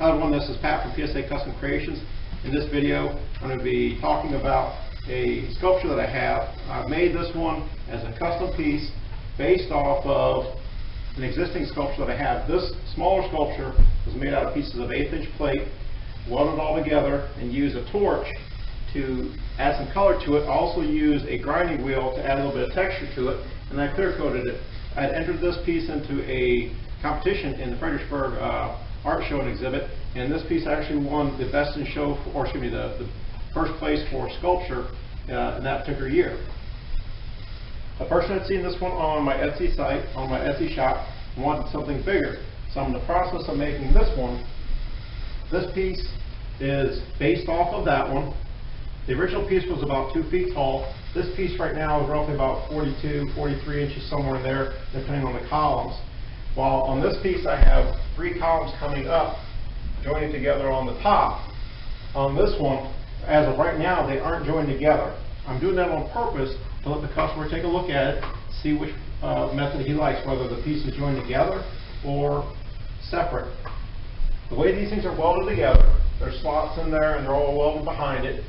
Hi everyone, this is Pat from PSA Custom Creations. In this video, I'm going to be talking about a sculpture that I have. I've made this one as a custom piece based off of an existing sculpture that I have. This smaller sculpture was made out of pieces of 1/8" plate, welded all together, and used a torch to add some color to it. I also used a grinding wheel to add a little bit of texture to it, and I clear coated it. I had entered this piece into a competition in the Fredericksburg art show and exhibit, and this piece actually won the best in show, or excuse me, the first place for sculpture in that particular year. A person had seen this one on my Etsy site, on my Etsy shop, and wanted something bigger. So I'm in the process of making this one. This piece is based off of that one. The original piece was about 2 feet tall. This piece right now is roughly about 42, 43 inches, somewhere in there, depending on the columns. While on this piece I have 3 columns coming up, joining together on the top. On this one, as of right now, they aren't joined together. I'm doing that on purpose to let the customer take a look at it, see which method he likes, whether the piece is joined together or separate. The way these things are welded together, there's slots in there and they're all welded behind it.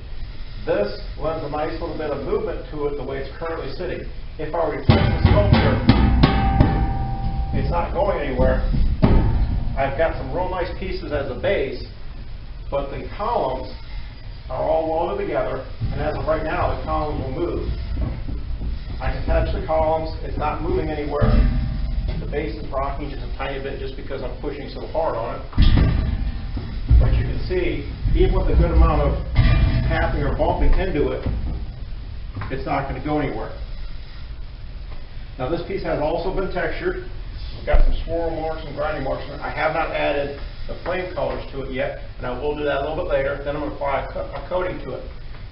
This lends a nice little bit of movement to it the way it's currently sitting. If I were to touch the sculpture, it's not going anywhere. I've got some real nice pieces as a base, but the columns are all welded together, and as of right now, the columns will move. I can touch the columns, it's not moving anywhere. The base is rocking just a tiny bit just because I'm pushing so hard on it. But you can see, even with a good amount of tapping or bumping into it, it's not going to go anywhere. Now this piece has also been textured. It's got some swirl marks and grinding marks in it. I have not added the flame colors to it yet, and I will do that a little bit later. Then I'm going to apply a coating to it.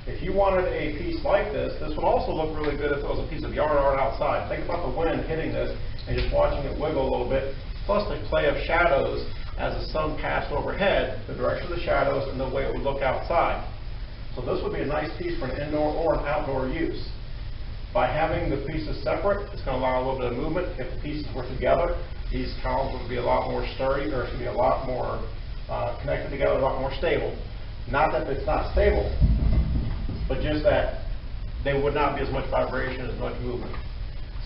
If you wanted a piece like this would also look really good if it was a piece of yard art outside. Think about the wind hitting this and just watching it wiggle a little bit, plus the play of shadows as the sun passed overhead, the direction of the shadows and the way it would look outside. So this would be a nice piece for an indoor or an outdoor use. By having the pieces separate, it's going to allow a little bit of movement. If the pieces were together, these columns would be a lot more sturdy, or it's going to be a lot more connected together, a lot more stable. Not that it's not stable, but just that they would not be as much vibration, as much movement.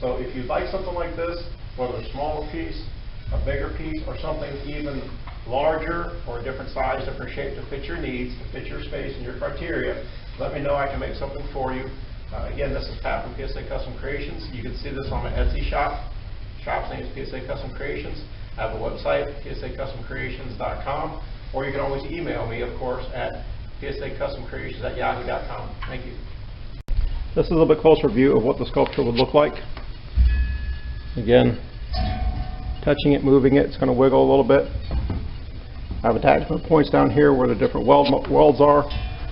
So if you'd like something like this, whether a smaller piece, a bigger piece, or something even larger or a different size, different shape to fit your needs, to fit your space and your criteria, let me know. I can make something for you. Again, this is Pat from PSA Custom Creations. You can see this on my Etsy shop. Shop's name is PSA Custom Creations. I have a website, psacustomcreations.com, or you can always email me, of course, at psacustomcreations@yahoo.com. Thank you. This is a little bit closer view of what the sculpture would look like. Again, touching it, moving it, it's going to wiggle a little bit. I have attachment points down here where the different welds are.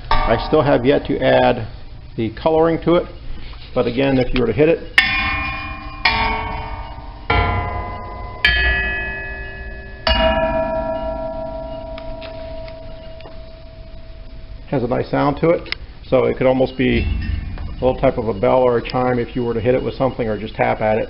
I still have yet to add the coloring to it, but again, if you were to hit it, has a nice sound to it, so it could almost be a little type of a bell or a chime if you were to hit it with something or just tap at it.